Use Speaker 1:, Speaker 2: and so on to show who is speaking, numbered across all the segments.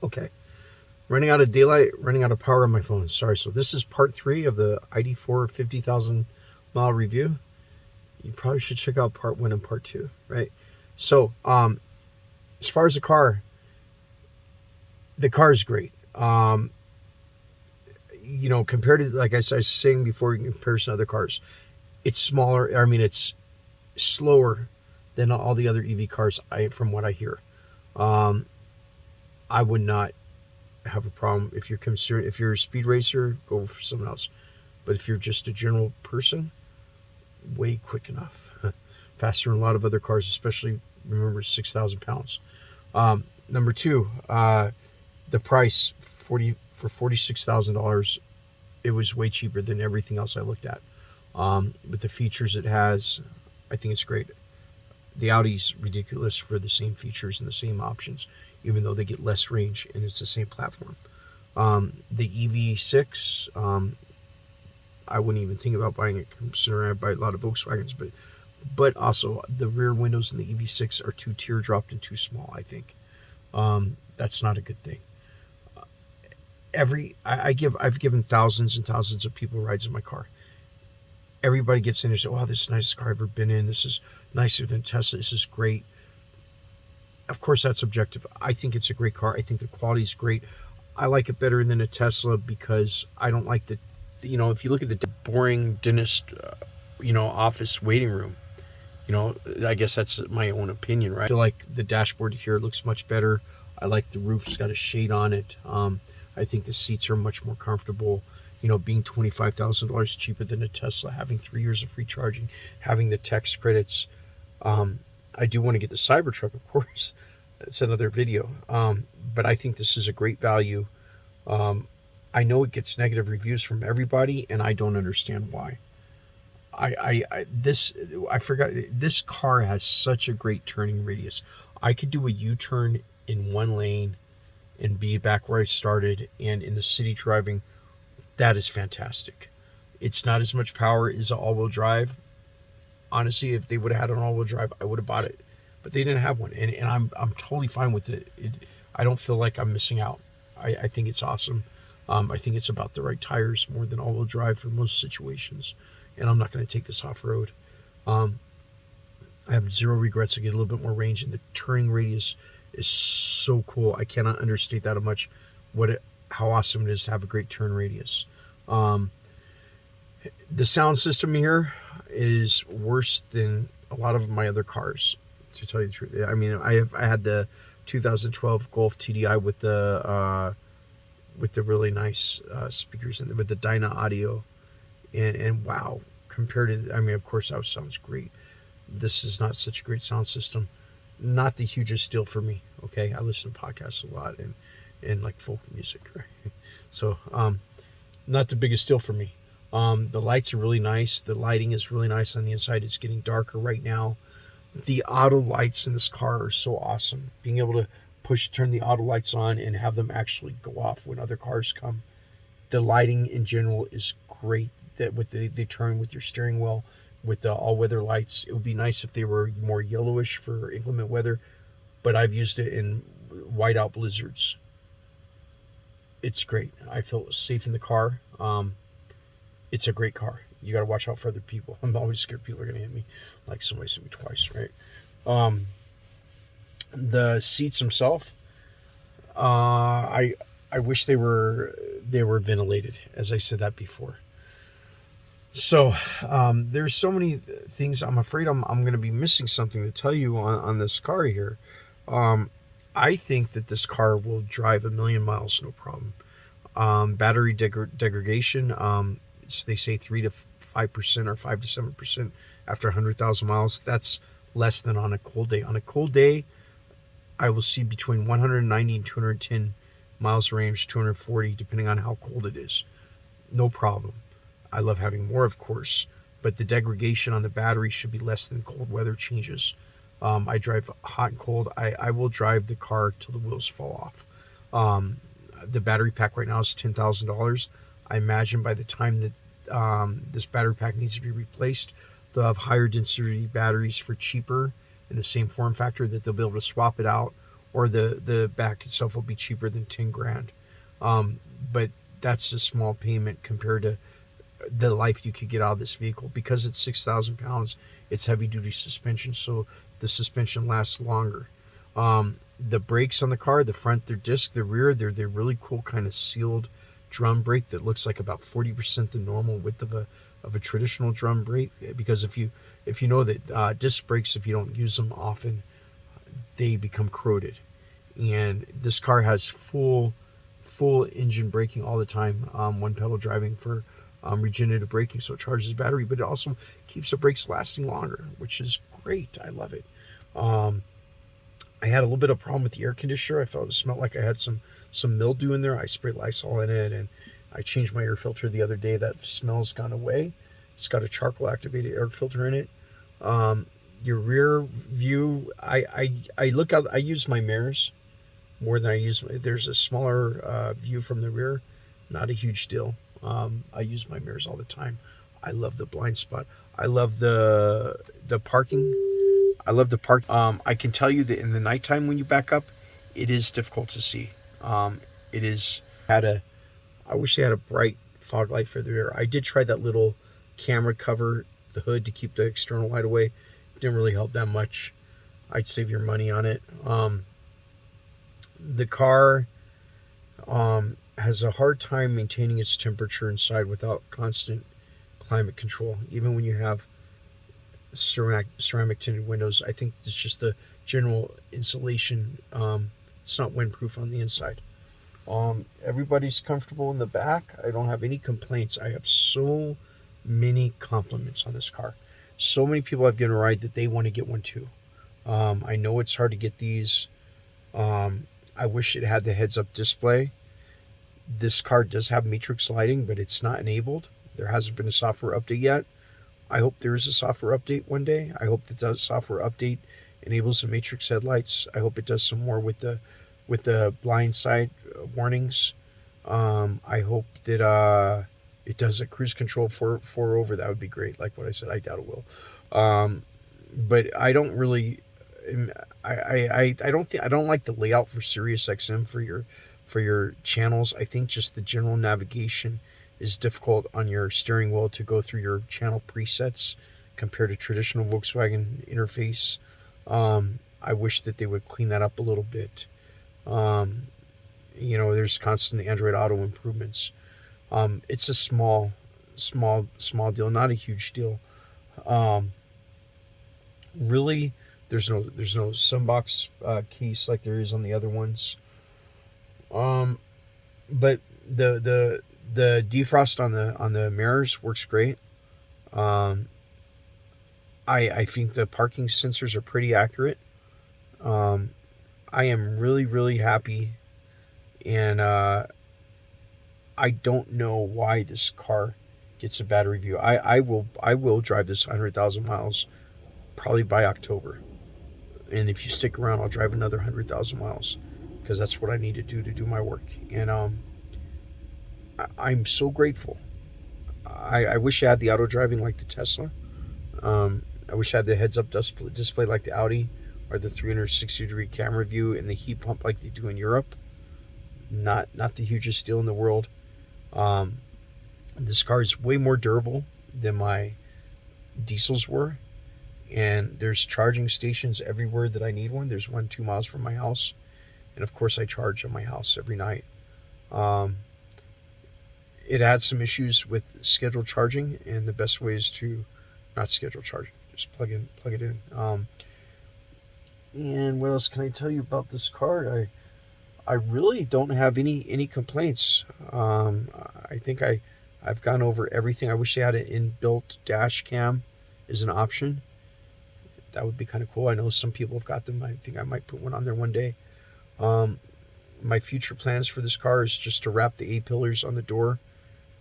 Speaker 1: Okay. Running out of daylight, running out of power on my phone. Sorry. So this is part 3 of the ID.4 50,000 mile review. You probably should check out part 1 and part 2, right? So, as far as the car is great. Compared to, like I was saying before, in comparison to other cars, it's smaller. I mean, it's slower than all the other EV cars. From what I hear, um, I would not have a problem if you're concerned. If you're a speed racer, go for someone else. But if you're just a general person, way quick enough, faster than a lot of other cars, especially remember 6,000 pounds. Number two, the price for $46,000. It was way cheaper than everything else I looked at. With the features it has, I think it's great. The Audi's ridiculous for the same features and the same options, even though they get less range and it's the same platform. The EV6, I wouldn't even think about buying it, considering I buy a lot of Volkswagens, but also the rear windows in the EV6 are too teardropped and too small, I think. That's not a good thing. I've given thousands and thousands of people rides in my car. Everybody gets in and says, "Oh, this is the nicest car I've ever been in. This is nicer than Tesla. This is great." Of course, that's subjective. I think it's a great car. I think the quality is great. I like it better than a Tesla because I don't like if you look at the boring dentist, office waiting room, I guess that's my own opinion, right? I feel like the dashboard here looks much better. I like the roof's got a shade on it. I think the seats are much more comfortable. Being $25,000 cheaper than a Tesla, having 3 years of free charging, having the tax credits. I do want to get the Cybertruck, of course. It's another video. But I think this is a great value. I know it gets negative reviews from everybody, and I don't understand why. I forgot, this car has such a great turning radius. I could do a U-turn in one lane and be back where I started, and in the city driving, that is fantastic. It's not as much power as an all-wheel drive. Honestly, if they would have had an all-wheel drive, I would have bought it, but they didn't have one, and I'm totally fine with it. I don't feel like I'm missing out. I think it's awesome. I think it's about the right tires more than all-wheel drive for most situations, and I'm not going to take this off-road. I have zero regrets. I get a little bit more range, and the turning radius is so cool. I cannot understate that much how awesome it is to have a great turn radius. The sound system here is worse than a lot of my other cars, to tell you the truth. I mean, I had the 2012 Golf TDI with the really nice speakers and with the Dyna audio, and wow, compared to, I mean, of course that sounds great. This is not such a great sound system. Not the hugest deal for me. Okay, I listen to podcasts a lot and like folk music, right? So not the biggest deal for me. The lights are really nice. The lighting is really nice on the inside. It's getting darker right now. The auto lights in this car are so awesome. Being able to turn the auto lights on and have them actually go off when other cars come. The lighting in general is great. That with they turn with your steering wheel, with the all-weather lights. It would be nice if they were more yellowish for inclement weather, but I've used it in whiteout blizzards. It's great. I feel safe in the car. It's a great car. You got to watch out for other people. I'm always scared people are going to hit me, like somebody hit me twice, right? The seats themselves, I wish they were ventilated, as I said that before. So there's so many things. I'm afraid I'm going to be missing something to tell you on this car here. I think that this car will drive 1,000,000 miles, no problem. Battery degradation, they say 3 to 5% or 5 to 7% after 100,000 miles. That's less than on a cold day. On a cold day, I will see between 190 and 210 miles range, 240, depending on how cold it is. No problem. I love having more, of course, but the degradation on the battery should be less than cold weather changes. I drive hot and cold. I will drive the car till the wheels fall off. The battery pack right now is $10,000. I imagine by the time that this battery pack needs to be replaced, they'll have higher density batteries for cheaper in the same form factor, that they'll be able to swap it out, or the back itself will be cheaper than 10 grand. But that's a small payment compared to the life you could get out of this vehicle. Because it's 6,000 pounds, it's heavy duty suspension, so the suspension lasts longer. The brakes on the car, the front, they're disc, the rear, they're really cool kind of sealed drum brake that looks like about 40% the normal width of a traditional drum brake. Because if you know that disc brakes, if you don't use them often, they become corroded. And this car has full engine braking all the time, one pedal driving for regenerative braking, so it charges battery, but it also keeps the brakes lasting longer, which is great. I love it. I had a little bit of problem with the air conditioner. I felt it smelled like I had some mildew in there. I sprayed Lysol in it, and I changed my air filter the other day. That smell's gone away. It's got a charcoal activated air filter in it. Your rear view, I look out. I use my mirrors more than I use. There's a smaller view from the rear, not a huge deal. I use my mirrors all the time. I love the blind spot. I love the parking. I love the park. I can tell you that in the nighttime when you back up, it is difficult to see. It is I wish they had a bright fog light for the rear. I did try that little camera cover the hood to keep the external light away. It didn't really help that much. I'd save your money on it. The car has a hard time maintaining its temperature inside without constant climate control. Even when you have ceramic tinted windows, I think it's just the general insulation. It's not windproof on the inside. Everybody's comfortable in the back. I don't have any complaints. I have so many compliments on this car. So many people have given a ride that they want to get one too. I know it's hard to get these. I wish it had the heads-up display. This car does have matrix lighting, but it's not enabled. There hasn't been a software update yet. I hope there is a software update one day. I hope that the software update enables the matrix headlights. I hope it does some more with the blind side warnings. I hope that it does a cruise control for over. That would be great. Like what I said, I doubt it will. But I don't really. I don't like the layout for Sirius XM for your channels. I think just the general navigation is difficult on your steering wheel to go through your channel presets compared to traditional Volkswagen interface. I wish that they would clean that up a little bit. There's constant Android Auto improvements. It's a small deal, not a huge deal. Really, there's no sunbox case like there is on the other ones. But the defrost on the mirrors works great. I think the parking sensors are pretty accurate. I am really happy, and I don't know why this car gets a bad review. I will drive this 100,000 miles probably by October, and if you stick around, I'll drive another 100,000 miles because that's what I need to do my work. And I'm so grateful. I wish I had the auto driving like the Tesla. I wish I had the heads-up display like the Audi, or the 360-degree camera view and the heat pump like they do in Europe. Not the hugest deal in the world. This car is way more durable than my diesels were, and there's charging stations everywhere that I need one. There's one 2 miles from my house, and of course I charge at my house every night. It had some issues with scheduled charging, and the best way is to not schedule charging. Just plug it in. And what else can I tell you about this car? I really don't have any complaints. I think I've gone over everything. I wish they had an inbuilt dash cam as an option. That would be kind of cool. I know some people have got them. I think I might put one on there one day. My future plans for this car is just to wrap the A-pillars on the door,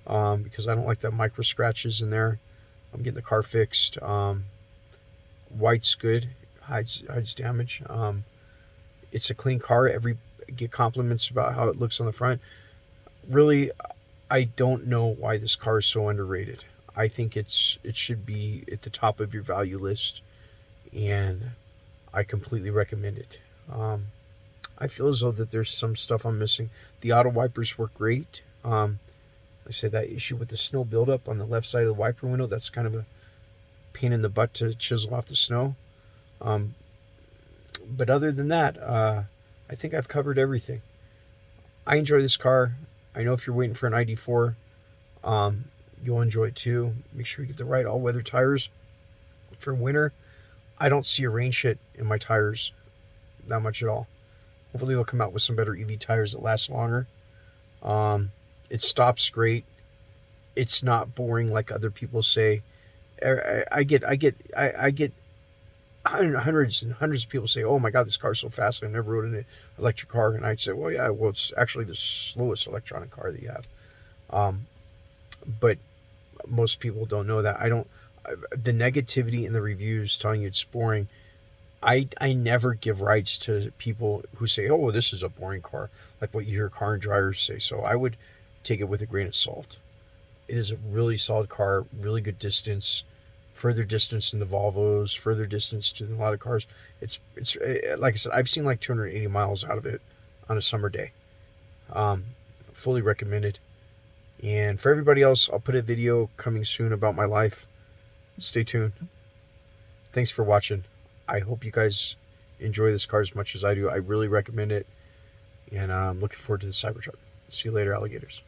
Speaker 1: because I don't like that micro scratches in there. I'm getting the car fixed. White's good, hides damage. It's a clean car. Get compliments about how it looks on the front. Really, I don't know why this car is so underrated. I think it should be at the top of your value list, and I completely recommend it. I feel as though that there's some stuff I'm missing. The auto wipers work great. I said that issue with the snow buildup on the left side of the wiper window, that's kind of a pain in the butt to chisel off the snow. But other than that, I think I've covered everything. I enjoy this car. I know if you're waiting for an ID.4, you'll enjoy it too. Make sure you get the right all-weather tires for winter. I don't see a rain shit in my tires that much at all. Hopefully they'll come out with some better EV tires that last longer. It stops great. It's not boring like other people say. I get hundreds and hundreds of people say, "Oh my God, this car's so fast! I never rode an electric car." And I'd say, "Well, yeah, well, it's actually the slowest electronic car that you have." But most people don't know that. The negativity in the reviews telling you it's boring. I never give rights to people who say, "Oh, this is a boring car," like what you hear car and drivers say. So I would take it with a grain of salt. It is a really solid car, really good distance, further distance than the Volvos, further distance to a lot of cars. It's like I said, I've seen like 280 miles out of it on a summer day. Fully recommended. And for everybody else, I'll put a video coming soon about my life. Stay tuned. Thanks for watching. I hope you guys enjoy this car as much as I do. I really recommend it. And I'm looking forward to the Cybertruck. See you later, alligators.